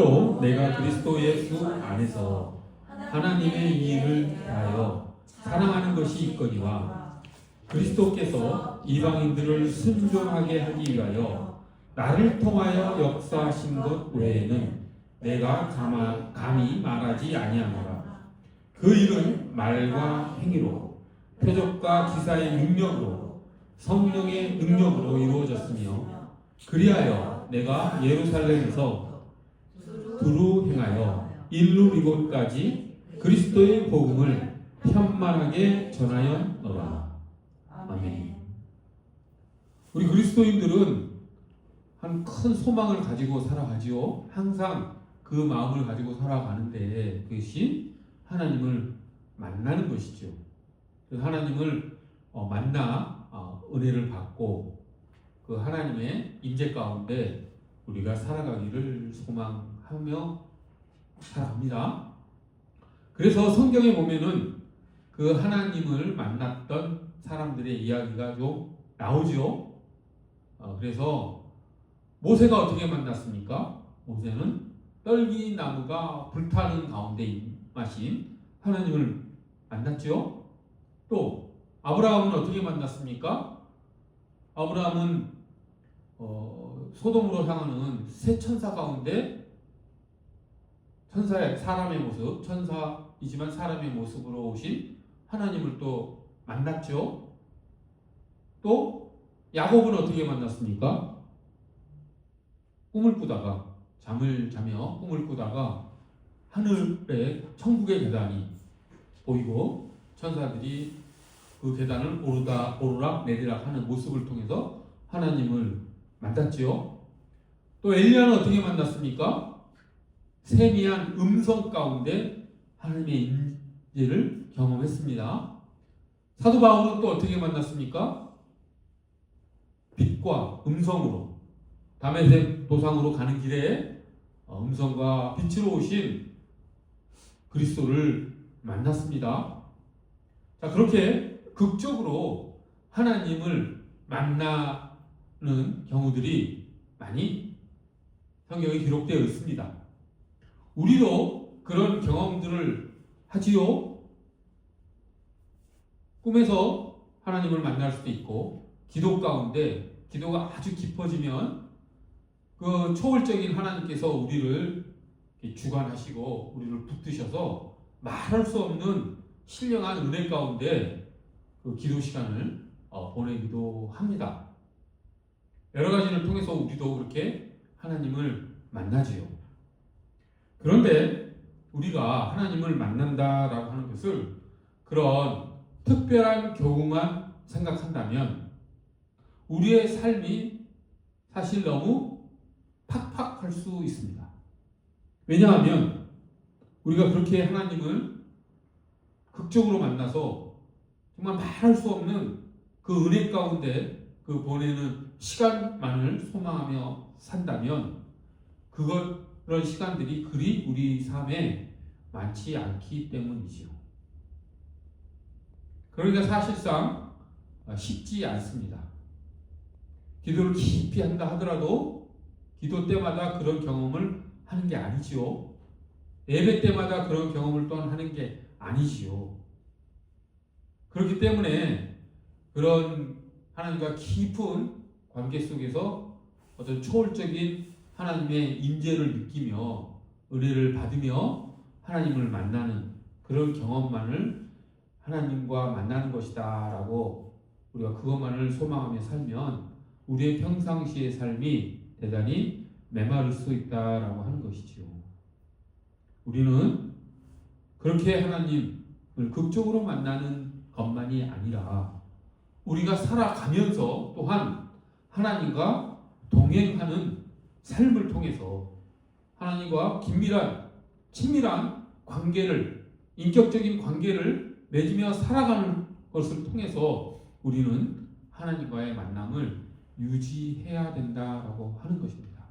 또 내가 그리스도 예수 안에서 하나님의 이익을 위하여 사랑하는 것이 있거니와 그리스도께서 이방인들을 순종하게 하기 위하여 나를 통하여 역사하신 것 외에는 내가 감히 말하지 아니하노라. 그 일은 말과 행위로 표적과 기사의 능력으로 성령의 능력으로 이루어졌으며 그리하여 내가 예루살렘에서 두루 행하여 일루리곤까지 그리스도의 복음을 편만하게 전하였노라. 아멘. 우리 그리스도인들은 한 큰 소망을 가지고 살아가지요. 항상 그 마음을 가지고 살아가는데 그것이 하나님을 만나는 것이죠. 하나님을 만나 은혜를 받고 그 하나님의 임재 가운데 우리가 살아가기를 소망하며 살아갑니다. 그래서 성경에 보면은 그 하나님을 만났던 사람들의 이야기가 좀 나오죠. 그래서 모세가 어떻게 만났습니까? 모세는 떨기 나무가 불타는 가운데 임하신 하나님을 만났죠. 또 아브라함은 어떻게 만났습니까? 아브라함은 소돔으로 향하는 새 천사 가운데 사람의 모습, 천사이지만 사람의 모습으로 오신 하나님을 또 만났죠. 또 야곱은 어떻게 만났습니까? 꿈을 꾸다가 잠을 자며 꿈을 꾸다가 하늘에 천국의 계단이 보이고 천사들이 그 계단을 오르락 내리락 하는 모습을 통해서 하나님을 만났지요. 또 엘리야는 어떻게 만났습니까? 세미한 음성 가운데 하나님의 임재를 경험했습니다. 사도 바울은 또 어떻게 만났습니까? 빛과 음성으로 다메섹 도상으로 가는 길에 음성과 빛으로 오신 그리스도를 만났습니다. 자, 그렇게 극적으로 하나님을 만나는 경우들이 많이 성경에 기록되어 있습니다. 우리도 그런 경험들을 하지요. 꿈에서 하나님을 만날 수도 있고 기도 가운데 기도가 아주 깊어지면 그 초월적인 하나님께서 우리를 주관하시고 우리를 붙드셔서 말할 수 없는 신령한 은혜 가운데 그 기도 시간을 보내기도 합니다. 여러 가지를 통해서 우리도 그렇게 하나님을 만나지요. 그런데 우리가 하나님을 만난다라고 하는 것을 그런 특별한 경우만 생각한다면 우리의 삶이 사실 너무 팍팍할 수 있습니다. 왜냐하면 우리가 그렇게 하나님을 극적으로 만나서 정말 말할 수 없는 그 은혜 가운데 그 보내는 시간만을 소망하며 산다면 그런 시간들이 그리 우리 삶에 많지 않기 때문이지요. 그러니까 사실상 쉽지 않습니다. 기도를 깊이 한다 하더라도 기도 때마다 그런 경험을 하는 게 아니지요. 예배 때마다 그런 경험을 또한 하는 게 아니지요. 그렇기 때문에 그런 하나님과 깊은 관계 속에서 어떤 초월적인 하나님의 임재를 느끼며 은혜를 받으며 하나님을 만나는 그런 경험만을 하나님과 만나는 것이다 라고 우리가 그것만을 소망하며 살면 우리의 평상시의 삶이 대단히 메마를 수 있다라고 하는 것이지요. 우리는 그렇게 하나님을 극적으로 만나는 것만이 아니라 우리가 살아가면서 또한 하나님과 동행하는 삶을 통해서 하나님과 긴밀한 친밀한 관계를 인격적인 관계를 맺으며 살아가는 것을 통해서 우리는 하나님과의 만남을 유지해야 된다라고 하는 것입니다.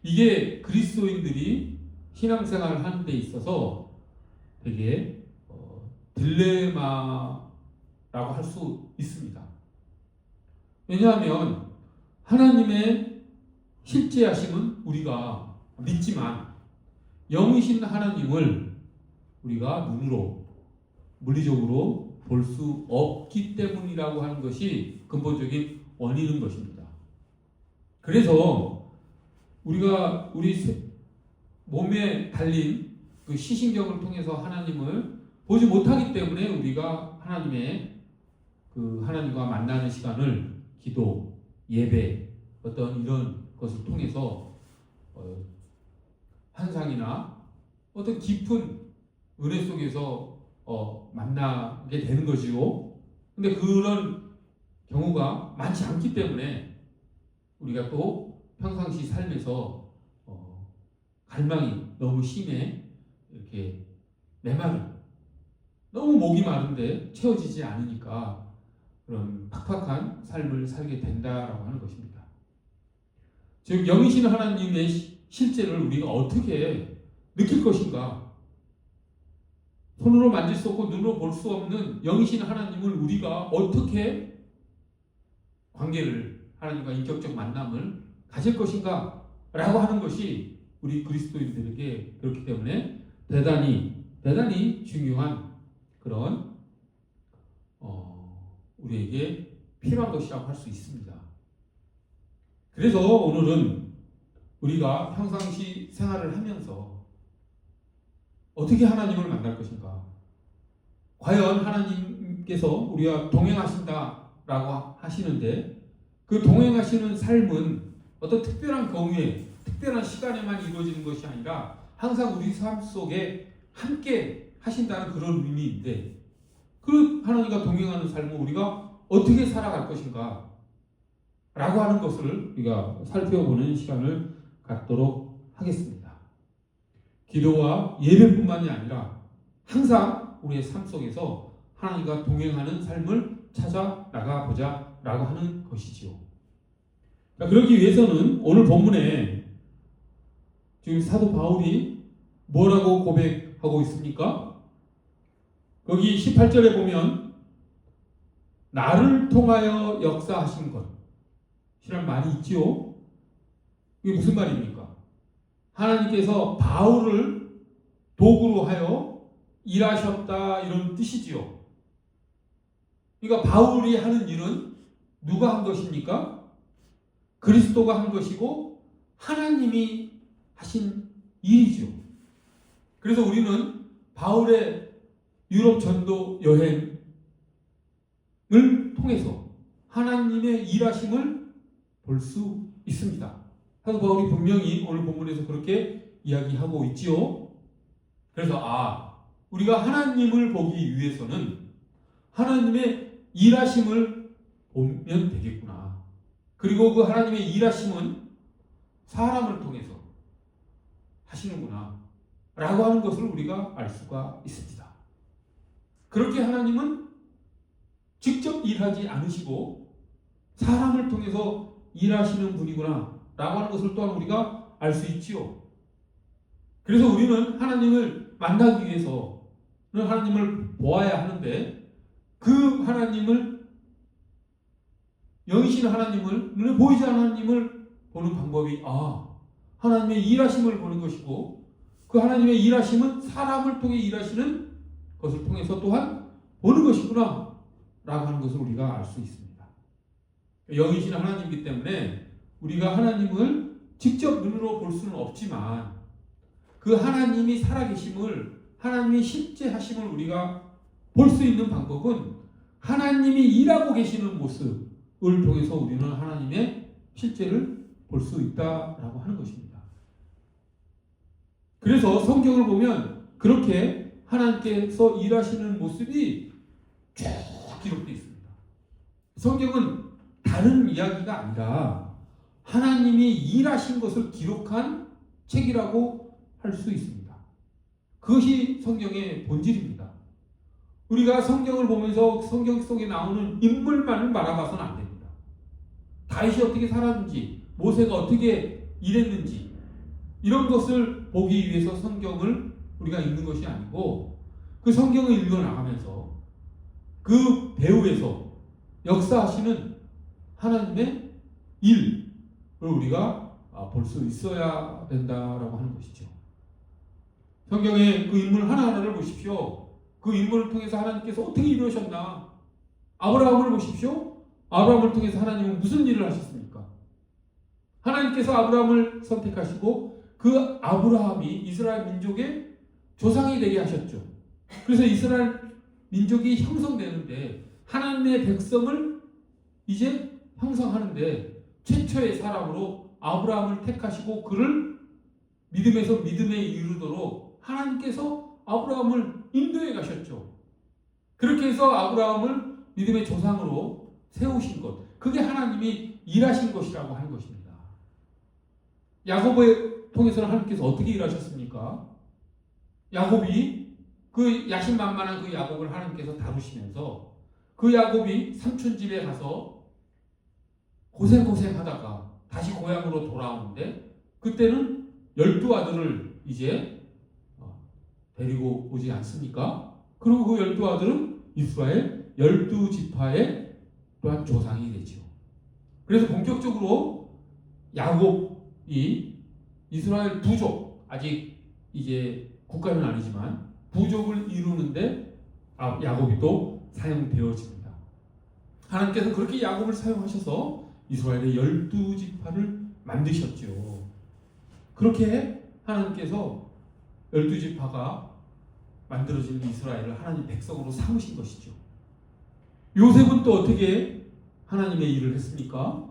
이게 그리스도인들이 신앙생활을 하는 데 있어서 되게 딜레마라고 할 수 있습니다. 왜냐하면 하나님의 실제하심은 우리가 믿지만 영이신 하나님을 우리가 눈으로 물리적으로 볼 수 없기 때문이라고 하는 것이 근본적인 원인인 것입니다. 그래서 우리가 우리 몸에 달린 그 시신경을 통해서 하나님을 보지 못하기 때문에 우리가 하나님과 만나는 시간을 기도, 예배, 어떤 이런 것을 통해서 환상이나 어떤 깊은 은혜 속에서 만나게 되는 것이요. 근데 그런 경우가 많지 않기 때문에 우리가 또 평상시 삶에서 갈망이 너무 심해 이렇게 메마른, 너무 목이 마른데 채워지지 않으니까 그런 팍팍한 삶을 살게 된다라고 하는 것입니다. 즉 영이신 하나님의 실제를 우리가 어떻게 느낄 것인가? 손으로 만질 수 없고 눈으로 볼 수 없는 영이신 하나님을 우리가 어떻게 관계를, 하나님과 인격적 만남을 가질 것인가? 라고 하는 것이 우리 그리스도인들에게 그렇기 때문에 대단히 중요한 그런 우리에게 필요한 것이라고 할 수 있습니다. 그래서 오늘은 우리가 평상시 생활을 하면서 어떻게 하나님을 만날 것인가? 과연 하나님께서 우리와 동행하신다라고 하시는데 그 동행하시는 삶은 어떤 특별한 경우에, 특별한 시간에만 이루어지는 것이 아니라 항상 우리 삶 속에 함께 하신다는 그런 의미인데 그 하나님과 동행하는 삶을 우리가 어떻게 살아갈 것인가? 라고 하는 것을 우리가 살펴보는 시간을 갖도록 하겠습니다. 기도와 예배뿐만이 아니라 항상 우리의 삶 속에서 하나님과 동행하는 삶을 찾아 나가보자 라고 하는 것이지요. 자, 그러기 위해서는 오늘 본문에 지금 사도 바울이 뭐라고 고백하고 있습니까? 거기 18절에 보면 나를 통하여 역사하신 것이란 말이 있지요. 이게 무슨 말입니까? 하나님께서 바울을 도구로 하여 일하셨다 이런 뜻이지요. 그러니까 바울이 하는 일은 누가 한 것입니까? 그리스도가 한 것이고 하나님이 하신 일이죠. 그래서 우리는 바울의 유럽 전도 여행을 통해서 하나님의 일하심을 볼 수 있습니다. 사도 바울이 분명히 오늘 본문에서 그렇게 이야기하고 있지요. 그래서 우리가 하나님을 보기 위해서는 하나님의 일하심을 보면 되겠구나. 그리고 그 하나님의 일하심은 사람을 통해서 하시는구나 라고 하는 것을 우리가 알 수가 있습니다. 그렇게 하나님은 직접 일하지 않으시고 사람을 통해서 일하시는 분이구나 라고 하는 것을 또한 우리가 알 수 있지요. 그래서 우리는 하나님을 만나기 위해서는 하나님을 보아야 하는데 그 하나님을, 영이신 하나님을, 눈에 보이지 않는 하나님을 보는 방법이 하나님의 일하심을 보는 것이고 그 하나님의 일하심은 사람을 통해 일하시는 것을 통해서 또한 보는 것이구나 라고 하는 것을 우리가 알 수 있습니다. 영이신 하나님이기 때문에 우리가 하나님을 직접 눈으로 볼 수는 없지만 그 하나님이 살아계심을, 하나님이 실제 하심을 우리가 볼 수 있는 방법은 하나님이 일하고 계시는 모습을 통해서 우리는 하나님의 실제를 볼 수 있다라고 하는 것입니다. 그래서 성경을 보면 그렇게 하나님께서 일하시는 모습이 쭉 기록되어 있습니다. 성경은 다른 이야기가 아니라 하나님이 일하신 것을 기록한 책이라고 할 수 있습니다. 그것이 성경의 본질입니다. 우리가 성경을 보면서 성경 속에 나오는 인물만을 바라봐서는 안 됩니다. 다윗이 어떻게 살았는지, 모세가 어떻게 일했는지 이런 것을 보기 위해서 성경을 우리가 읽는 것이 아니고 그 성경을 읽어나가면서 그 배후에서 역사하시는 하나님의 일을 우리가 볼 수 있어야 된다라고 하는 것이죠. 성경의 그 인물 하나하나를 보십시오. 그 인물을 통해서 하나님께서 어떻게 이루셨나? 아브라함을 보십시오. 아브라함을 통해서 하나님은 무슨 일을 하셨습니까? 하나님께서 아브라함을 선택하시고 그 아브라함이 이스라엘 민족의 조상이 되게 하셨죠. 그래서 이스라엘 민족이 형성되는데 하나님의 백성을 이제 형성하는데 최초의 사람으로 아브라함을 택하시고 그를 믿음에서 믿음에 이르도록 하나님께서 아브라함을 인도해 가셨죠. 그렇게 해서 아브라함을 믿음의 조상으로 세우신 것, 그게 하나님이 일하신 것이라고 하는 것입니다. 야곱을 통해서는 하나님께서 어떻게 일하셨습니까? 야곱이 그 야심만만한 그 야곱을 하나님께서 다루시면서 그 야곱이 삼촌 집에 가서 고생하다가 다시 고향으로 돌아오는데 그때는 12아들을 이제 데리고 오지 않습니까? 그리고 그 12아들은 이스라엘 12지파의 또한 조상이 되죠. 그래서 본격적으로 야곱이 이스라엘 부족, 아직 이제 국가는 아니지만 부족을 이루는데 야곱이 또 사용되어집니다. 하나님께서 그렇게 야곱을 사용하셔서 이스라엘의 12지파를 만드셨죠. 그렇게 하나님께서 12지파가 만들어진 이스라엘을 하나님 백성으로 삼으신 것이죠. 요셉은 또 어떻게 하나님의 일을 했습니까?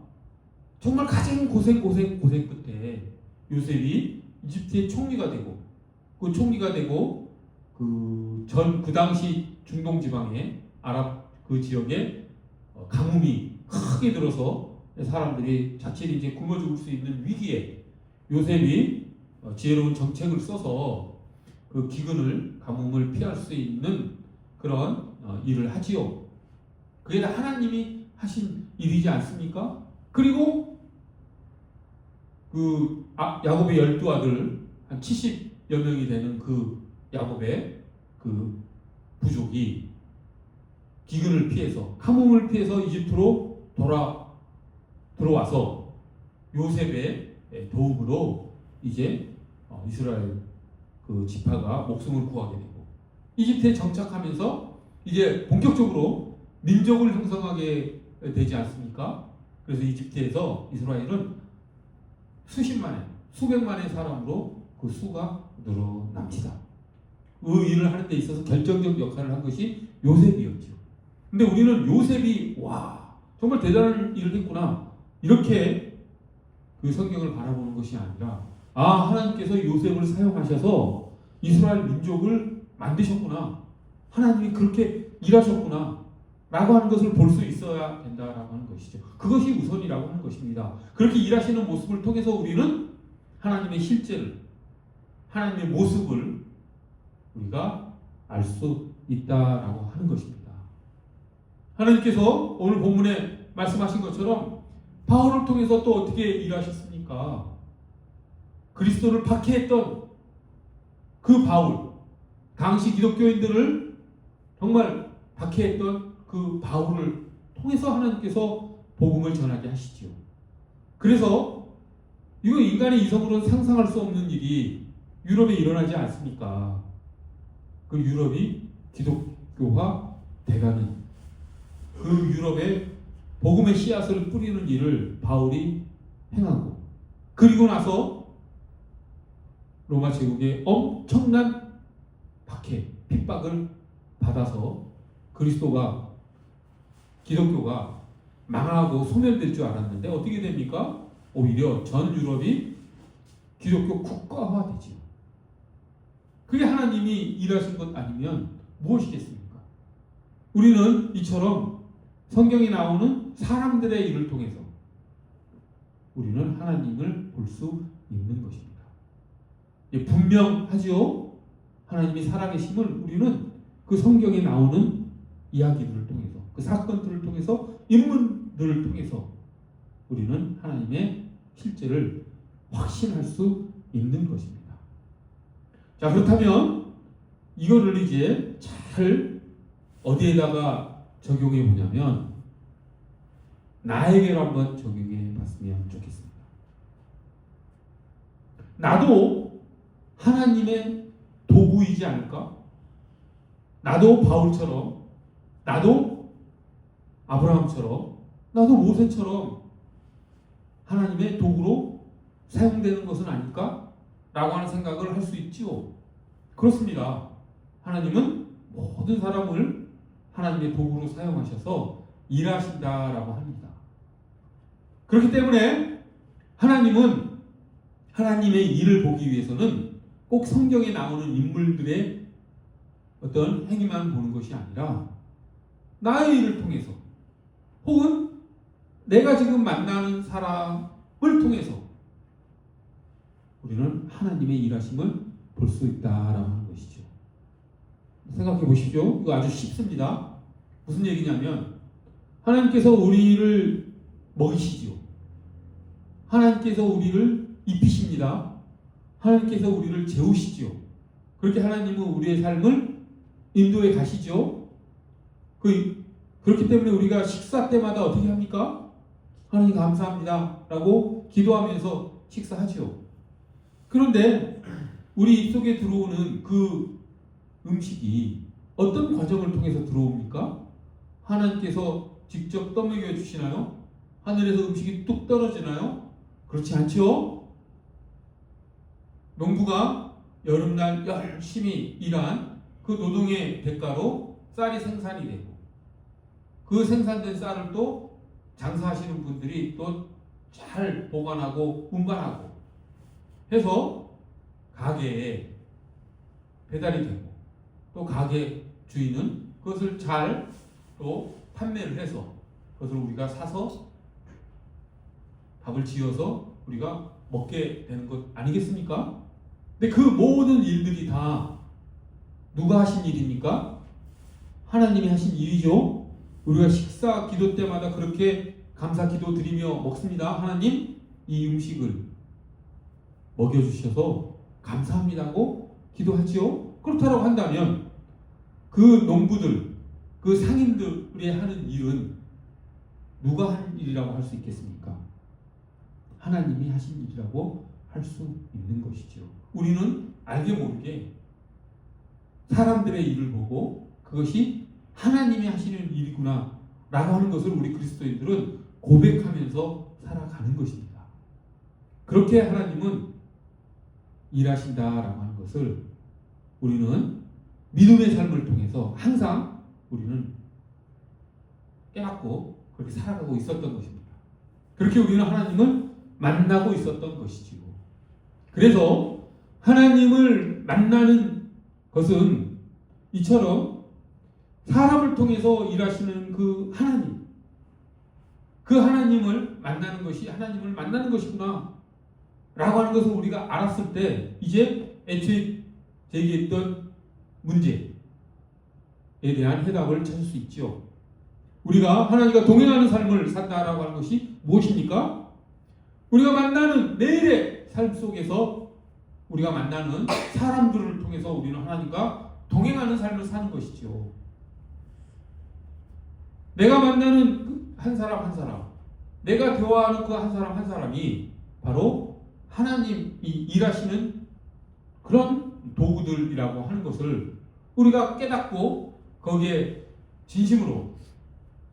정말 가장 고생 끝에 요셉이 이집트의 총리가 되고 그 당시 중동 지방의 아랍 그 지역에 가뭄이 크게 들어서 사람들이 자칫 이제 굶어 죽을 수 있는 위기에 요셉이 지혜로운 정책을 써서 그 가뭄을 피할 수 있는 그런 일을 하지요. 그게 다 하나님이 하신 일이지 않습니까? 그리고 그 야곱의 12아들 한 70여 명이 되는 그 야곱의 그 부족이 기근을 피해서 가뭄을 피해서 이집트로 들어와서 요셉의 도움으로 이제 이스라엘 그 지파가 목숨을 구하게 되고 이집트에 정착하면서 이제 본격적으로 민족을 형성하게 되지 않습니까? 그래서 이집트에서 이스라엘은 수백만의 사람으로 그 수가 늘어납니다. 그 일을 하는 데 있어서 결정적 역할을 한 것이 요셉이었죠. 근데 우리는 요셉이 정말 대단한 일을 했구나 이렇게 그 성경을 바라보는 것이 아니라 하나님께서 요셉을 사용하셔서 이스라엘 민족을 만드셨구나, 하나님이 그렇게 일하셨구나 라고 하는 것을 볼 수 있어야 된다라고 하는 것이죠. 그것이 우선이라고 하는 것입니다. 그렇게 일하시는 모습을 통해서 우리는 하나님의 실제를, 하나님의 모습을 우리가 알 수 있다라고 하는 것입니다. 하나님께서 오늘 본문에 말씀하신 것처럼 바울을 통해서 또 어떻게 일하셨습니까? 그리스도를 박해했던 그 바울, 당시 기독교인들을 정말 박해했던 그 바울을 통해서 하나님께서 복음을 전하게 하시죠. 그래서 이거 인간의 이성으로는 상상할 수 없는 일이 유럽에 일어나지 않습니까? 그 유럽이 기독교화 돼가는 그 유럽에 복음의 씨앗을 뿌리는 일을 바울이 행하고 그리고 나서 로마 제국의 엄청난 박해, 핍박을 받아서 기독교가 망하고 소멸될 줄 알았는데 어떻게 됩니까? 오히려 전 유럽이 기독교 국가화되죠. 그게 하나님이 일하신 것 아니면 무엇이겠습니까? 우리는 이처럼 성경에 나오는 사람들의 일을 통해서 우리는 하나님을 볼 수 있는 것입니다. 분명하죠? 하나님이 살아계심을 우리는 그 성경에 나오는 이야기들을 통해서, 그 사건들을 통해서, 인물들을 통해서 우리는 하나님의 실제를 확신할 수 있는 것입니다. 자, 그렇다면 이거를 이제 잘 어디에다가 적용해 보냐면 나에게로 한번 적용해 봤으면 좋겠습니다. 나도 하나님의 도구이지 않을까? 나도 바울처럼, 나도 아브라함처럼, 나도 모세처럼 하나님의 도구로 사용되는 것은 아닐까? 라고 하는 생각을 할 수 있지요. 그렇습니다. 하나님은 모든 사람을 하나님의 도구로 사용하셔서 일하신다라고 합니다. 그렇기 때문에 하나님은 하나님의 일을 보기 위해서는 꼭 성경에 나오는 인물들의 어떤 행위만 보는 것이 아니라 나의 일을 통해서 혹은 내가 지금 만나는 사람을 통해서 우리는 하나님의 일하심을 볼 수 있다라고 하는 것이죠. 생각해 보십시오. 이거 아주 쉽습니다. 무슨 얘기냐면 하나님께서 우리를 먹이시죠. 하나님께서 우리를 입히십니다. 하나님께서 우리를 재우시죠. 그렇게 하나님은 우리의 삶을 인도해 가시죠. 그렇기 때문에 우리가 식사 때마다 어떻게 합니까? 하나님 감사합니다 라고 기도하면서 식사하죠. 그런데 우리 입속에 들어오는 그 음식이 어떤 과정을 통해서 들어옵니까? 하나님께서 직접 떠먹여 주시나요? 하늘에서 음식이 뚝 떨어지나요? 그렇지 않죠? 농부가 여름날 열심히 일한 그 노동의 대가로 쌀이 생산이 되고 그 생산된 쌀을 또 장사하시는 분들이 또 잘 보관하고 운반하고 해서 가게에 배달이 되고 또 가게 주인은 그것을 잘 또 판매를 해서 그것을 우리가 사서 밥을 지어서 우리가 먹게 되는 것 아니겠습니까? 근데 그 모든 일들이 다 누가 하신 일입니까? 하나님이 하신 일이죠. 우리가 식사 기도 때마다 그렇게 감사 기도 드리며 먹습니다. 하나님 이 음식을 먹여주셔서 감사합니다고 기도하지요. 그렇다고 한다면 그 농부들, 그 상인들이 하는 일은 누가 한 일이라고 할 수 있겠습니까? 하나님이 하신 일이라고 할 수 있는 것이죠. 우리는 알게 모르게 사람들의 일을 보고 그것이 하나님이 하시는 일이구나 라고 하는 것을 우리 그리스도인들은 고백하면서 살아가는 것입니다. 그렇게 하나님은 일하신다라고 하는 것을 우리는 믿음의 삶을 통해서 항상 우리는 깨닫고 그렇게 살아가고 있었던 것입니다. 그렇게 우리는 하나님을 만나고 있었던 것이지요. 그래서 하나님을 만나는 것은 이처럼 사람을 통해서 일하시는 그 하나님, 그 하나님을 만나는 것이 하나님을 만나는 것이구나 라고 하는 것을 우리가 알았을 때 이제 애초에 제기했던 문제에 대한 해답을 찾을 수 있죠. 우리가 하나님과 동행하는 삶을 산다라고 하는 것이 무엇입니까? 우리가 만나는 매일의 삶 속에서 우리가 만나는 사람들을 통해서 우리는 하나님과 동행하는 삶을 사는 것이죠. 내가 만나는 그 한 사람 한 사람, 내가 대화하는 그 한 사람 한 사람이 바로 하나님이 일하시는 그런 도구들이라고 하는 것을 우리가 깨닫고 거기에 진심으로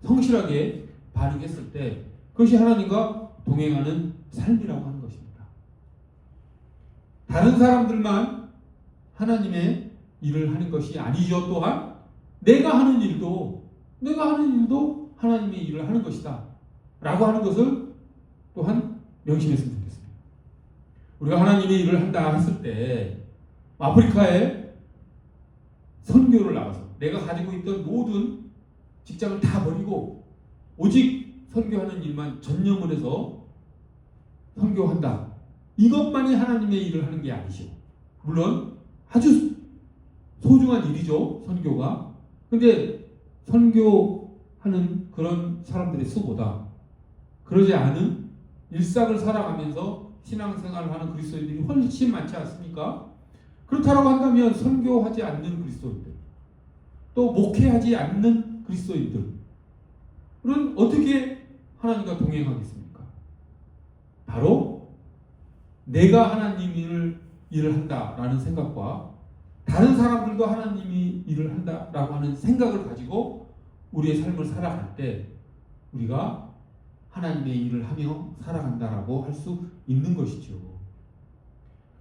성실하게 반응했을 때 그것이 하나님과 동행하는 삶이라고 하는 것입니다. 다른 사람들만 하나님의 일을 하는 것이 아니죠. 또한 내가 하는 일도 하나님의 일을 하는 것이다 라고 하는 것을 또한 명심했으면 좋겠습니다. 우리가 하나님의 일을 한다 했을 때 아프리카에 선교를 나가서 내가 가지고 있던 모든 직장을 다 버리고 오직 선교하는 일만 전념을 해서 선교한다. 이것만이 하나님의 일을 하는 게 아니죠. 물론 아주 소중한 일이죠. 선교가. 근데 선교하는 그런 사람들의 수보다 그러지 않은 일상을 살아가면서 신앙생활을 하는 그리스도인들이 훨씬 많지 않습니까? 그렇다고 한다면 선교하지 않는 그리스도인들, 또 목회하지 않는 그리스도인들은 어떻게 하나님과 동행하겠습니까? 바로 내가 하나님 일을 한다라는 생각과 다른 사람들도 하나님이 일을 한다라고 하는 생각을 가지고 우리의 삶을 살아갈 때 우리가 하나님의 일을 하며 살아간다라고 할 수 있는 것이죠.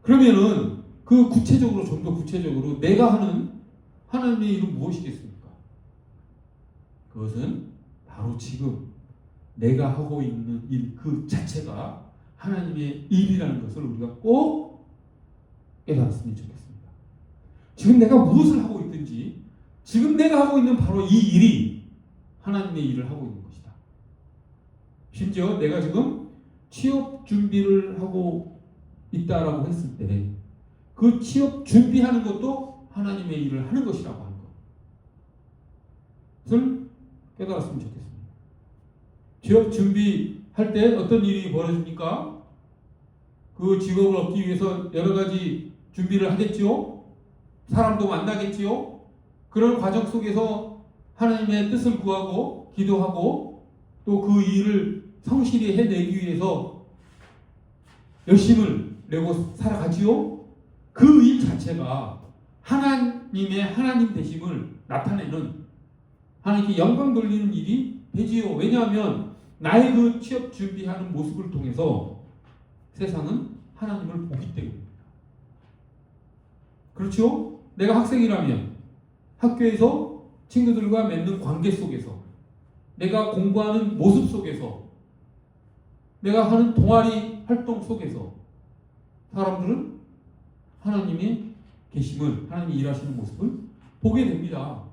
그러면은 그 구체적으로 좀 더 구체적으로 내가 하는 하나님의 일은 무엇이겠습니까? 그것은 바로 지금 내가 하고 있는 일 그 자체가 하나님의 일이라는 것을 우리가 꼭 깨달았으면 좋겠습니다. 지금 내가 무엇을 하고 있든지 지금 내가 하고 있는 바로 이 일이 하나님의 일을 하고 있는 것이다. 심지어 내가 지금 취업 준비를 하고 있다라고 했을 때 그 취업 준비하는 것도 하나님의 일을 하는 것이라고 하는 것을 깨달았으면 좋겠습니다. 취업 준비할 때 어떤 일이 벌어집니까? 그 직업을 얻기 위해서 여러 가지 준비를 하겠지요. 사람도 만나겠지요. 그런 과정 속에서 하나님의 뜻을 구하고 기도하고 또 그 일을 성실히 해내기 위해서 열심을 내고 살아가지요. 그 일 자체가 하나님의 하나님 되심을 나타내는 하나님께 영광 돌리는 일이 되지요. 왜냐하면 나의 그 취업 준비하는 모습을 통해서 세상은 하나님을 보기 때문입니다. 그렇죠? 내가 학생이라면 학교에서 친구들과 맺는 관계 속에서 내가 공부하는 모습 속에서 내가 하는 동아리 활동 속에서 사람들은 하나님의 계심을 하나님이 일하시는 모습을 보게 됩니다.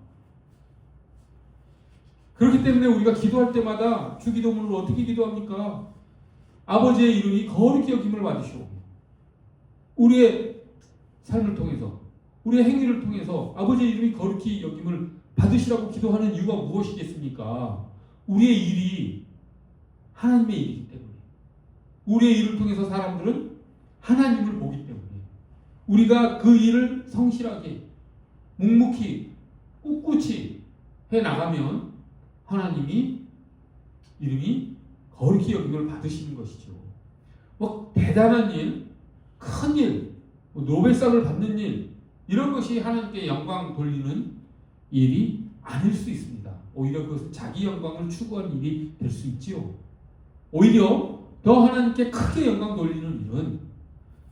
그렇기 때문에 우리가 기도할 때마다 주기도문을 어떻게 기도합니까? 아버지의 이름이 거룩히 여김을 받으시오. 우리의 삶을 통해서 우리의 행위를 통해서 아버지의 이름이 거룩히 여김을 받으시라고 기도하는 이유가 무엇이겠습니까? 우리의 일이 하나님의 일이기 때문에 우리의 일을 통해서 사람들은 하나님을 보기 때문에 우리가 그 일을 성실하게 묵묵히 꿋꿋이 해나가면 하나님이 이름이 거룩히 여김을 받으시는 것이죠. 뭐 대단한 일, 큰 일, 노벨상을 받는 일 이런 것이 하나님께 영광 돌리는 일이 아닐 수 있습니다. 오히려 그것은 자기 영광을 추구하는 일이 될 수 있지요. 오히려 더 하나님께 크게 영광 돌리는 일은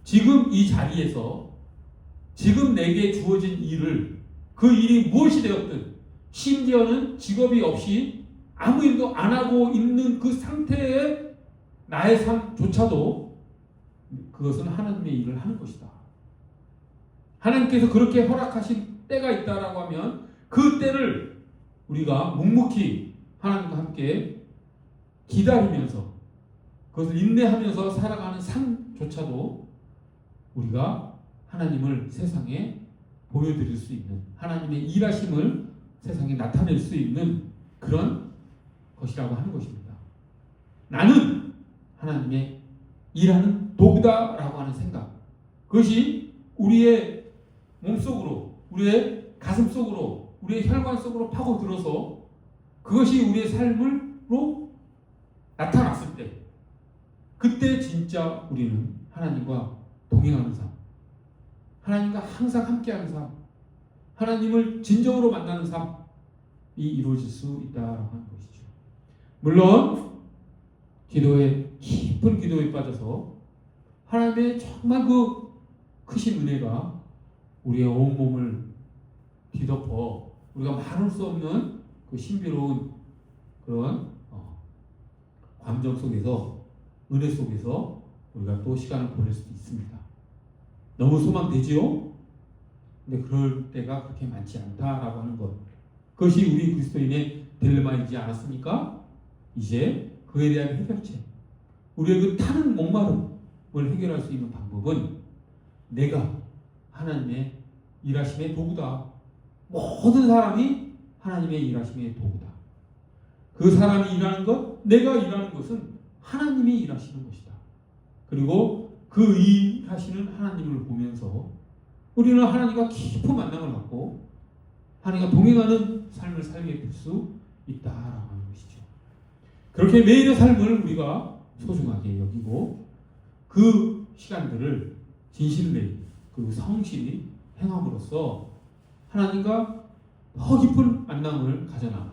지금 이 자리에서 지금 내게 주어진 일을 그 일이 무엇이 되었든 심지어는 직업이 없이 아무 일도 안 하고 있는 그 상태의 나의 삶조차도 그것은 하나님의 일을 하는 것이다. 하나님께서 그렇게 허락하신 때가 있다라고 하면 그 때를 우리가 묵묵히 하나님과 함께 기다리면서 그것을 인내하면서 살아가는 삶조차도 우리가 하나님을 세상에 보여드릴 수 있는 하나님의 일하심을 세상에 나타낼 수 있는 그런 것이라고 하는 것입니다. 나는 하나님의 일하는 도구다라고 하는 생각, 그것이 우리의 몸속으로 우리의 가슴 속으로 우리의 혈관 속으로 파고들어서 그것이 우리의 삶으로 나타났을 때 그때 진짜 우리는 하나님과 동행하는 삶, 하나님과 항상 함께하는 삶, 하나님을 진정으로 만나는 삶이 이루어질 수 있다라고 하는 것이죠. 물론 깊은 기도에 빠져서 하나님의 정말 그 크신 은혜가 우리의 온몸을 뒤덮어 우리가 말할 수 없는 그 신비로운 그런 감정 속에서 은혜 속에서 우리가 또 시간을 보낼 수도 있습니다. 너무 소망되지요? 근데 그럴 때가 그렇게 많지 않다라고 하는 것, 그것이 우리 그리스도인의 딜레마이지 않았습니까? 이제 그에 대한 해결책, 우리의 그 타는 목마름을 해결할 수 있는 방법은 내가 하나님의 일하심의 도구다. 모든 사람이 하나님의 일하심의 도구다. 그 사람이 일하는 것, 내가 일하는 것은 하나님이 일하시는 것이다. 그리고 그 일하시는 하나님을 보면서 우리는 하나님과 깊은 만남을 갖고 하나님과 동행하는 삶을 살게 될 수 있다라고 하는 것이죠. 그렇게 매일의 삶을 우리가 소중하게 여기고 그 시간들을 진실되이 그리고 성실히 행함으로써 하나님과 더 깊은 만남을 가져나가는,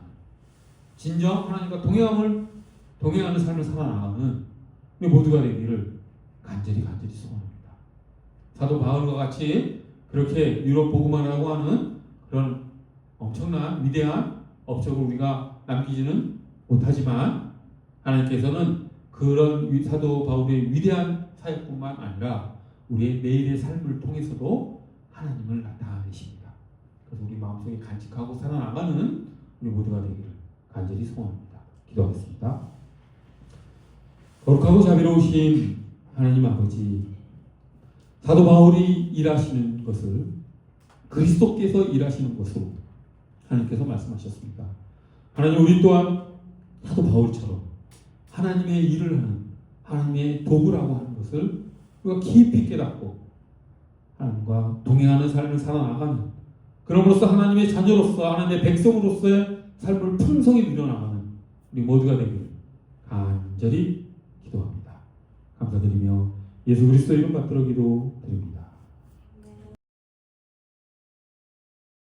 진정 하나님과 동행하는 삶을 살아나가는 우리 모두가 되기를 간절히 소원합니다. 사도 바울과 같이 그렇게 유럽 복음화라고 하는 그런 엄청난 위대한 업적을 우리가 남기지는 못하지만, 하나님께서는 그런 사도 바울의 위대한 사역뿐만 아니라 우리의 매일의 삶을 통해서도 하나님을 나타내십니다. 그래서 우리 마음속에 간직하고 살아나가는 우리 모두가 되기를 간절히 소원합니다. 기도하겠습니다. 거룩하고 자비로우신 하나님 아버지, 사도 바울이 일하시는 것을 그리스도께서 일하시는 것으로 하나님께서 말씀하셨습니다. 하나님, 우리 또한 사도 바울처럼 하나님의 일을 하는 하나님의 도구라고 하는 것을 우리가 깊이 깨닫고 하나님과 동행하는 삶을 살아나가는, 그럼으로써 하나님의 자녀로서 하나님의 백성으로서의 삶을 풍성히 누려나가는 우리 모두가 되기를 간절히 기도합니다. 감사드리며 예수 그리스도 이름 받들어 기도드립니다.